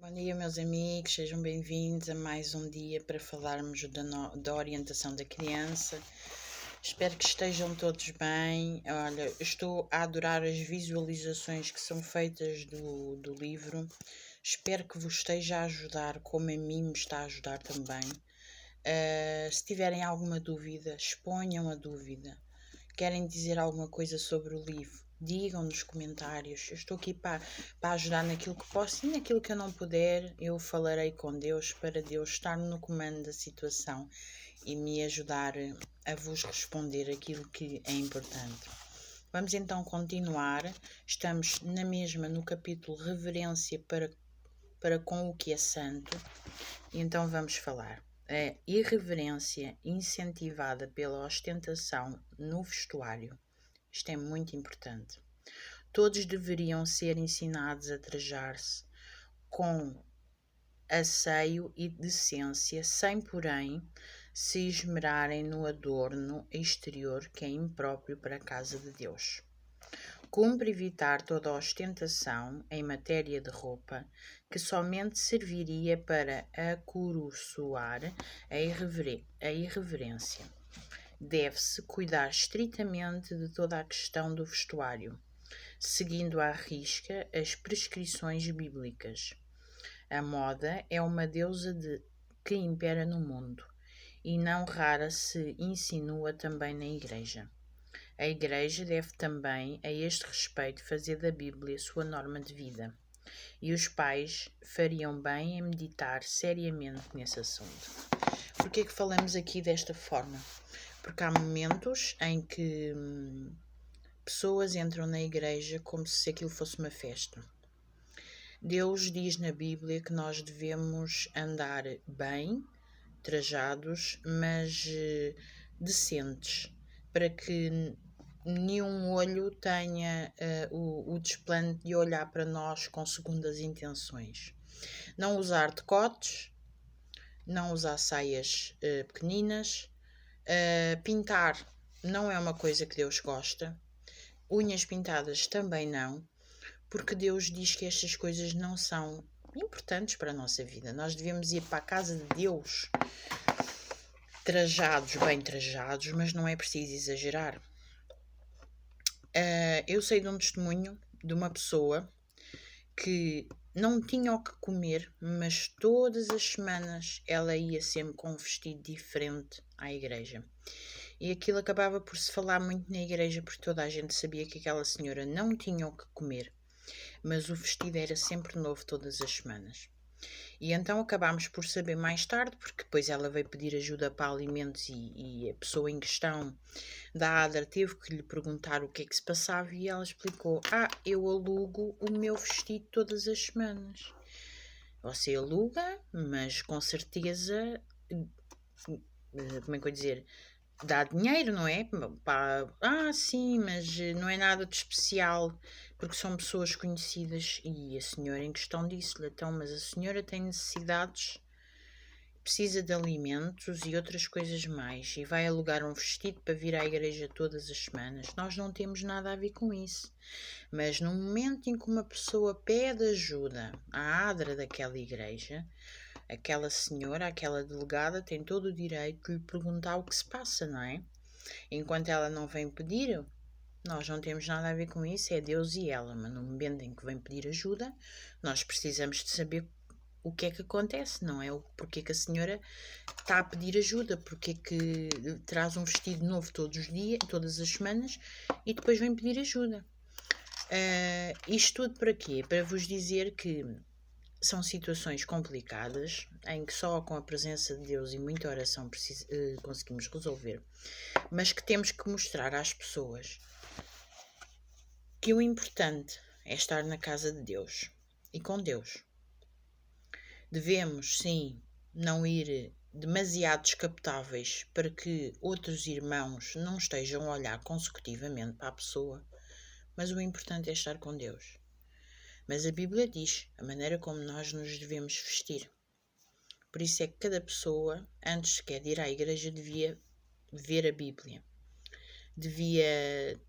Bom dia, meus amigos, sejam bem-vindos a mais um dia para falarmos da orientação da criança. Espero que estejam todos bem. Olha, estou a adorar as visualizações que são feitas do livro. Espero que vos esteja a ajudar, como a mim me está a ajudar também. Se tiverem alguma dúvida, exponham a dúvida. Querem dizer alguma coisa sobre o livro? Digam nos comentários. Eu estou aqui para ajudar naquilo que posso e naquilo que eu não puder, eu falarei com Deus para Deus estar no comando da situação e me ajudar a vos responder aquilo que é importante. Vamos então continuar. Estamos na mesma no capítulo Reverência para com o que é santo. Então vamos falar. A irreverência incentivada pela ostentação no vestuário. Isto é muito importante. Todos deveriam ser ensinados a trajar-se com asseio e decência, sem, porém, se esmerarem no adorno exterior que é impróprio para a casa de Deus. Cumpre evitar toda a ostentação em matéria de roupa, que somente serviria para acoroçoar a irreverência. Deve-se cuidar estritamente de toda a questão do vestuário, seguindo à risca as prescrições bíblicas. A moda é uma deusa que impera no mundo, e não rara se insinua também na Igreja. A Igreja deve também, a este respeito, fazer da Bíblia sua norma de vida, e os pais fariam bem em meditar seriamente nesse assunto. Por que é que falamos aqui desta forma? Porque há momentos em que pessoas entram na igreja como se aquilo fosse uma festa. Deus diz na Bíblia que nós devemos andar bem, trajados, mas decentes, para que nenhum olho tenha o desplante de olhar para nós com segundas intenções. Não usar decotes, não usar saias pequeninas, pintar não é uma coisa que Deus gosta, unhas pintadas também não, porque Deus diz que estas coisas não são importantes para a nossa vida. Nós devemos ir para a casa de Deus trajados, bem trajados, mas não é preciso exagerar. Eu sei de um testemunho de uma pessoa que não tinha o que comer, mas todas as semanas ela ia sempre com um vestido diferente à igreja. E aquilo acabava por se falar muito na igreja, porque toda a gente sabia que aquela senhora não tinha o que comer, mas o vestido era sempre novo todas as semanas. E então acabámos por saber mais tarde, porque depois ela veio pedir ajuda para alimentos e a pessoa em questão da ADRA teve que lhe perguntar o que é que se passava e ela explicou: eu alugo o meu vestido todas as semanas. Você aluga, mas com certeza, como é que eu ia dizer, dá dinheiro, não é? Sim, mas não é nada de especial, porque são pessoas conhecidas. E a senhora em questão disse-lhe: então, mas a senhora tem necessidades, precisa de alimentos e outras coisas mais, e vai alugar um vestido para vir à igreja todas as semanas. Nós não temos nada a ver com isso. Mas no momento em que uma pessoa pede ajuda à ADRA daquela igreja, aquela senhora, aquela delegada, tem todo o direito de lhe perguntar o que se passa, não é? Enquanto ela não vem pedir, nós não temos nada a ver com isso, é Deus e ela. Mas no momento em que vem pedir ajuda, nós precisamos de saber o que é que acontece, não é? Porque é que a senhora está a pedir ajuda, porque é que traz um vestido novo todos os dias, todas as semanas, e depois vem pedir ajuda. Isto tudo para quê? Para vos dizer que são situações complicadas, em que só com a presença de Deus e muita oração conseguimos resolver, mas que temos que mostrar às pessoas que o importante é estar na casa de Deus e com Deus. Devemos, sim, não ir demasiado descapotáveis para que outros irmãos não estejam a olhar consecutivamente para a pessoa, mas o importante é estar com Deus. Mas a Bíblia diz a maneira como nós nos devemos vestir. Por isso é que cada pessoa, antes sequer de ir à igreja, devia ver a Bíblia. Devia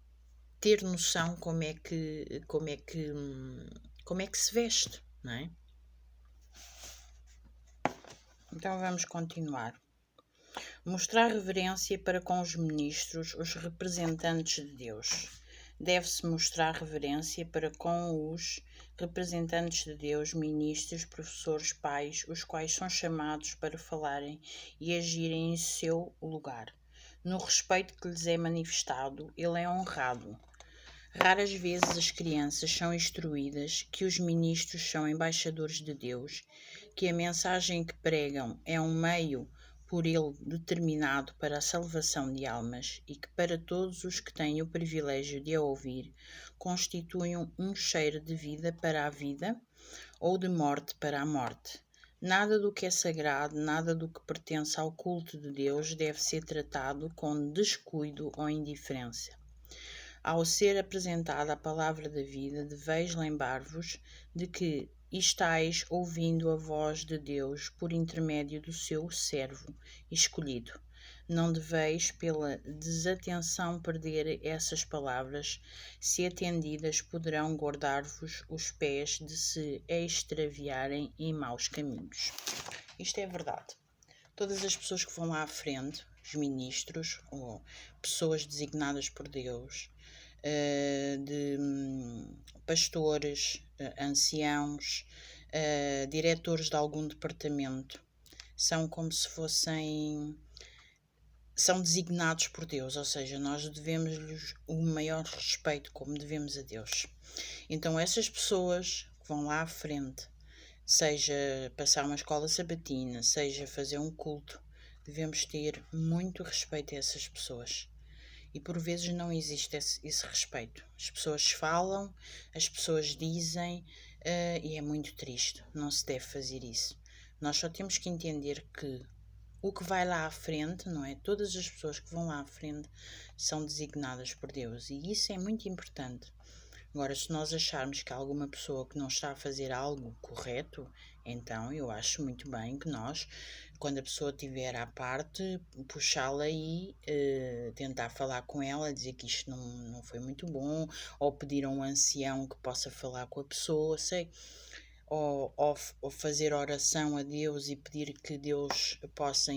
ter noção como é que se veste, não é? Então vamos continuar. Mostrar reverência para com os ministros, os representantes de Deus. Deve-se mostrar reverência para com os representantes de Deus, ministros, professores, pais, os quais são chamados para falarem e agirem em seu lugar. No respeito que lhes é manifestado, ele é honrado. Raras vezes as crianças são instruídas que os ministros são embaixadores de Deus, que a mensagem que pregam é um meio por ele determinado para a salvação de almas e que para todos os que têm o privilégio de a ouvir constituem um cheiro de vida para a vida ou de morte para a morte. Nada do que é sagrado, nada do que pertence ao culto de Deus deve ser tratado com descuido ou indiferença. Ao ser apresentada a palavra da vida, deveis lembrar-vos de que estáis ouvindo a voz de Deus por intermédio do seu servo escolhido. Não deveis, pela desatenção, perder essas palavras. Se atendidas, poderão guardar-vos os pés de se extraviarem em maus caminhos. Isto é verdade. Todas as pessoas que vão lá à frente, os ministros ou pessoas designadas por Deus, de pastores, anciãos, diretores de algum departamento, são como se fossem, são designados por Deus, ou seja, nós devemos-lhes o maior respeito como devemos a Deus. Então essas pessoas que vão lá à frente, seja passar uma escola sabatina, seja fazer um culto, devemos ter muito respeito a essas pessoas. E por vezes não existe esse respeito. As pessoas falam, as pessoas dizem, e é muito triste. Não se deve fazer isso. Nós só temos que entender que o que vai lá à frente, não é? Todas as pessoas que vão lá à frente são designadas por Deus. E isso é muito importante. Agora, se nós acharmos que há alguma pessoa que não está a fazer algo correto, então eu acho muito bem que nós, quando a pessoa estiver à parte, puxá-la e tentar falar com ela, dizer que isto não foi muito bom, ou pedir a um ancião que possa falar com a pessoa, sei, ou fazer oração a Deus e pedir que Deus possa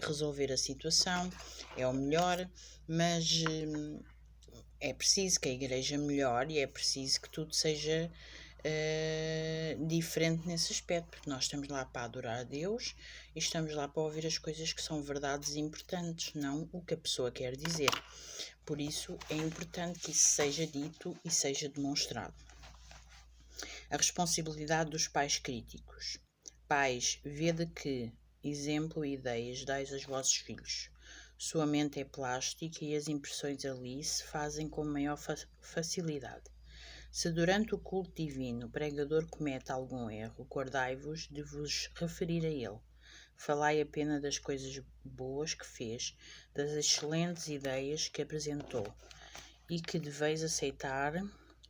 resolver a situação, é o melhor, mas é preciso que a igreja melhore e é preciso que tudo seja diferente nesse aspecto, porque nós estamos lá para adorar a Deus e estamos lá para ouvir as coisas que são verdades importantes, não o que a pessoa quer dizer. Por isso é importante que isso seja dito e seja demonstrado. A responsabilidade dos pais críticos. Pais, vede que exemplo e ideias dais aos vossos filhos. Sua mente é plástica e as impressões ali se fazem com maior facilidade. Se durante o culto divino o pregador comete algum erro, guardai-vos de vos referir a ele. Falai apenas das coisas boas que fez, das excelentes ideias que apresentou e que deveis aceitar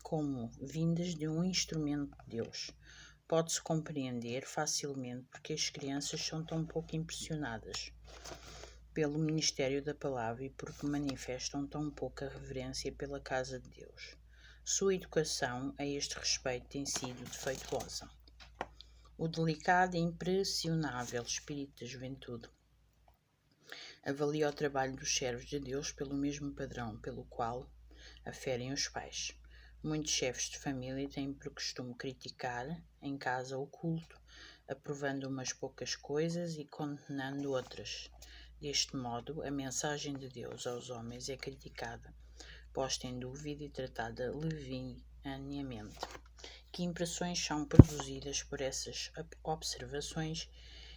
como vindas de um instrumento de Deus. Pode-se compreender facilmente porque as crianças são tão pouco impressionadas pelo ministério da palavra e porque manifestam tão pouca reverência pela casa de Deus. Sua educação a este respeito tem sido defeituosa. O delicado e impressionável espírito da juventude avalia o trabalho dos servos de Deus pelo mesmo padrão pelo qual aferem os pais. Muitos chefes de família têm por costume criticar em casa o culto, aprovando umas poucas coisas e condenando outras. Deste modo, a mensagem de Deus aos homens é criticada, posta em dúvida e tratada levianamente. Que impressões são produzidas por essas observações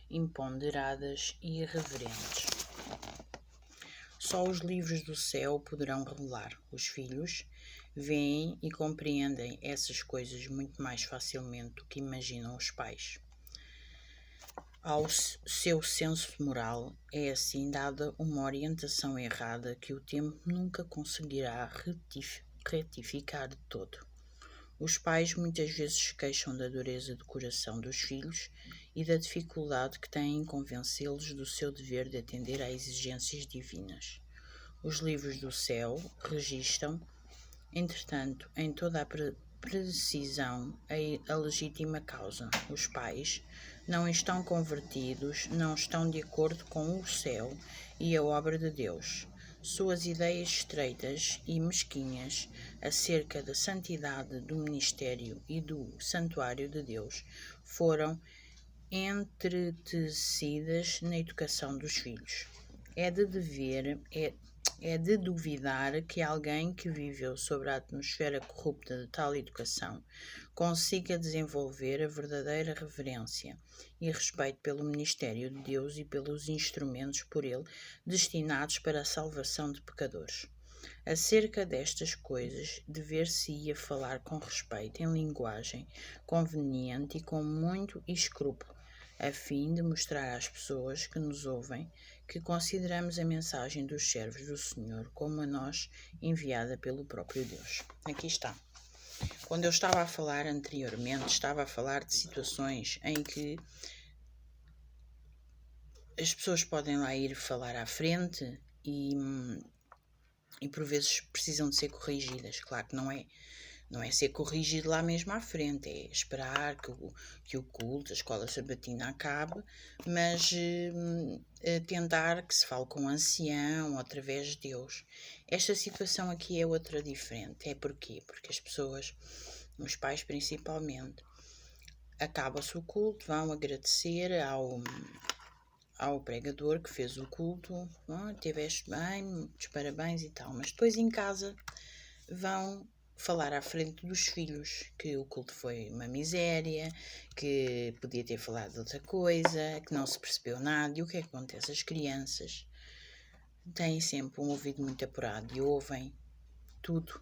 imponderadas e irreverentes? Só os livros do céu poderão revelar. Os filhos veem e compreendem essas coisas muito mais facilmente do que imaginam os pais. Ao seu senso moral é assim dada uma orientação errada que o tempo nunca conseguirá retificar de todo. Os pais muitas vezes se queixam da dureza de coração dos filhos e da dificuldade que têm em convencê-los do seu dever de atender às exigências divinas. Os livros do céu registram, entretanto, em toda a precisam a legítima causa. Os pais não estão convertidos, não estão de acordo com o céu e a obra de Deus. Suas ideias estreitas e mesquinhas acerca da santidade do ministério e do santuário de Deus foram entretecidas na educação dos filhos. É de duvidar que alguém que viveu sobre a atmosfera corrupta de tal educação consiga desenvolver a verdadeira reverência e respeito pelo ministério de Deus e pelos instrumentos por ele destinados para a salvação de pecadores. Acerca destas coisas, dever-se-ia falar com respeito, em linguagem conveniente e com muito escrúpulo, a fim de mostrar às pessoas que nos ouvem que consideramos a mensagem dos servos do Senhor como a nós enviada pelo próprio Deus. Aqui está. Quando eu estava a falar anteriormente, estava a falar de situações em que as pessoas podem lá ir falar à frente e por vezes precisam de ser corrigidas. Claro que não é ser corrigido lá mesmo à frente, é esperar que o culto, a escola sabatina acabe, mas tentar que se fale com o ancião ou através de Deus. Esta situação aqui é outra diferente. É porquê? Porque as pessoas, os pais principalmente, acaba-se o culto, vão agradecer ao pregador que fez o culto, tiveste bem, muitos parabéns e tal, mas depois em casa vão falar à frente dos filhos que o culto foi uma miséria, que podia ter falado de outra coisa, que não se percebeu nada. E o que é que acontece? As crianças têm sempre um ouvido muito apurado e ouvem tudo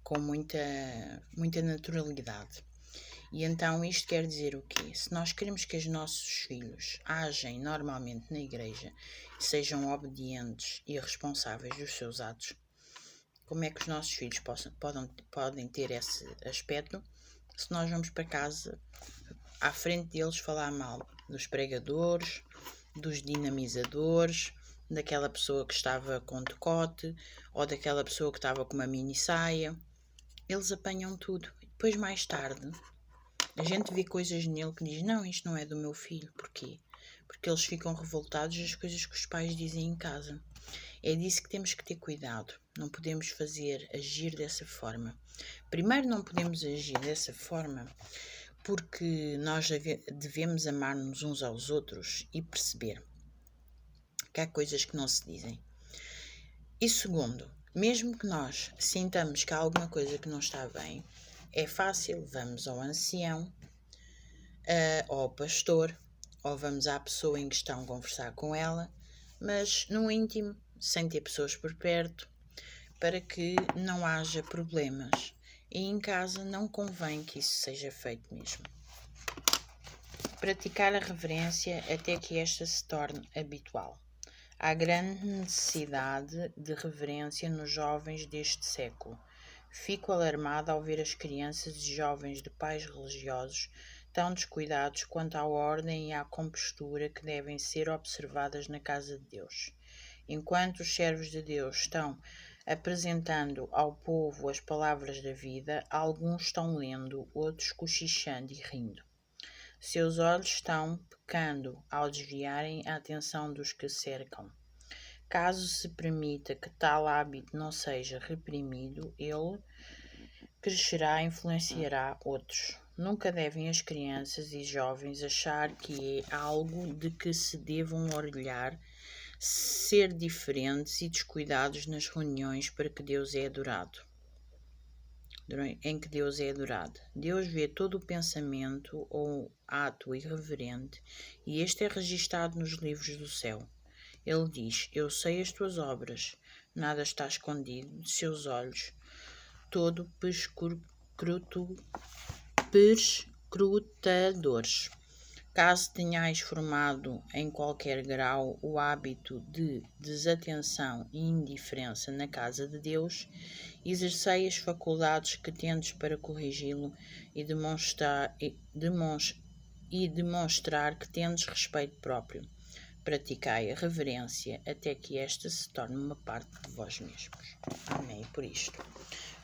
com muita naturalidade. E então isto quer dizer o quê? Se nós queremos que os nossos filhos agem normalmente na igreja, sejam obedientes e responsáveis dos seus atos, como é que os nossos filhos podem ter esse aspecto se nós vamos para casa à frente deles falar mal dos pregadores, dos dinamizadores, daquela pessoa que estava com decote ou daquela pessoa que estava com uma mini saia? Eles apanham tudo. E depois mais tarde a gente vê coisas nele que diz: não, isto não é do meu filho. Porquê? Porque eles ficam revoltados das coisas que os pais dizem em casa. É disso que temos que ter cuidado. Não podemos agir dessa forma. Primeiro, não podemos agir dessa forma porque nós devemos amar-nos uns aos outros e perceber que há coisas que não se dizem. E segundo, mesmo que nós sintamos que há alguma coisa que não está bem, é fácil, vamos ao ancião, ou ao pastor, ou vamos à pessoa em questão conversar com ela, mas no íntimo, sem ter pessoas por perto, para que não haja problemas. E em casa não convém que isso seja feito mesmo. Praticar a reverência até que esta se torne habitual. Há grande necessidade de reverência nos jovens deste século. Fico alarmada ao ver as crianças e jovens de pais religiosos tão descuidados quanto à ordem e à compostura que devem ser observadas na casa de Deus. Enquanto os servos de Deus estão apresentando ao povo as palavras da vida, alguns estão lendo, outros cochichando e rindo. Seus olhos estão pecando ao desviarem a atenção dos que cercam. Caso se permita que tal hábito não seja reprimido, ele crescerá e influenciará outros. Nunca devem as crianças e jovens achar que é algo de que se devam orgulhar, ser diferentes e descuidados nas reuniões para que Deus é adorado. Em que Deus é adorado. Deus vê todo o pensamento ou ato irreverente e este é registado nos livros do céu. Ele diz: eu sei as tuas obras, nada está escondido de seus olhos, todo perscrutadores. Caso tenhais formado em qualquer grau o hábito de desatenção e indiferença na casa de Deus, exercei as faculdades que tendes para corrigi-lo e demonstrar que tendes respeito próprio. Praticai a reverência até que esta se torne uma parte de vós mesmos. Amém. Por isto,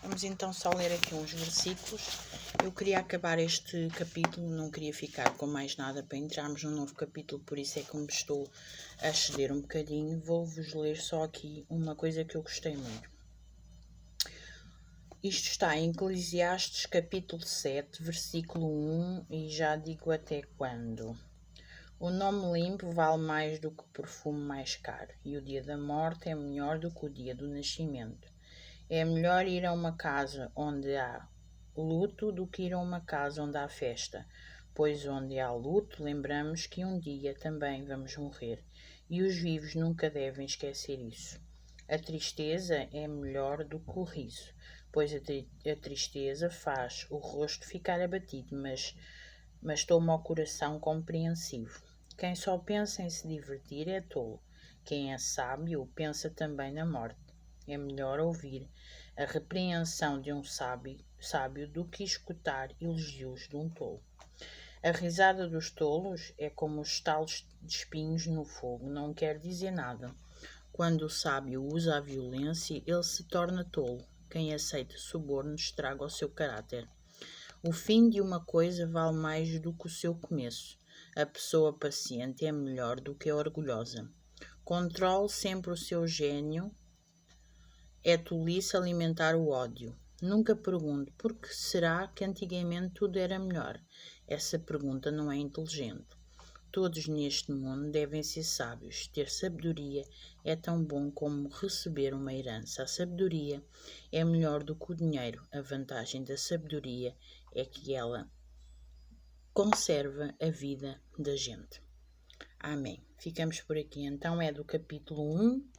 Vamos então só ler aqui uns versículos. Eu queria acabar este capítulo, não queria ficar com mais nada para entrarmos num novo capítulo, por isso é que me estou a exceder um bocadinho. Vou-vos ler só aqui uma coisa que eu gostei muito. Isto está em Eclesiastes capítulo 7, versículo 1, e já digo até quando. O nome limpo vale mais do que o perfume mais caro, e o dia da morte é melhor do que o dia do nascimento. É melhor ir a uma casa onde há luto do que ir a uma casa onde há festa, pois onde há luto lembramos que um dia também vamos morrer, e os vivos nunca devem esquecer isso. A tristeza é melhor do que o riso, pois a tristeza faz o rosto ficar abatido, mas toma o coração compreensivo. Quem só pensa em se divertir é tolo. Quem é sábio pensa também na morte. É melhor ouvir a repreensão de um sábio do que escutar elogios de um tolo. A risada dos tolos é como os estalos de espinhos no fogo, não quer dizer nada. Quando o sábio usa a violência, ele se torna tolo. Quem aceita suborno estraga o seu caráter. O fim de uma coisa vale mais do que o seu começo. A pessoa paciente é melhor do que a orgulhosa. Controle sempre o seu gênio. É tolice alimentar o ódio. Nunca pergunte por que será que antigamente tudo era melhor. Essa pergunta não é inteligente. Todos neste mundo devem ser sábios. Ter sabedoria é tão bom como receber uma herança. A sabedoria é melhor do que o dinheiro. A vantagem da sabedoria é que ela conserva a vida da gente. Amém. Ficamos por aqui. Então é do capítulo 1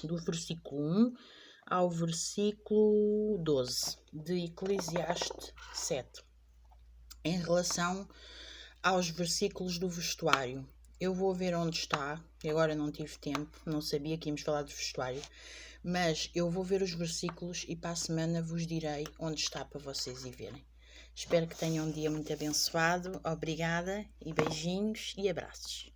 do versículo 1 ao versículo 12 de Eclesiastes 7. Em relação aos versículos do vestuário, eu vou ver onde está. Agora não tive tempo, não sabia que íamos falar do vestuário, mas eu vou ver os versículos e para a semana vos direi onde está para vocês ir verem. Espero que tenham um dia muito abençoado. Obrigada e beijinhos e abraços.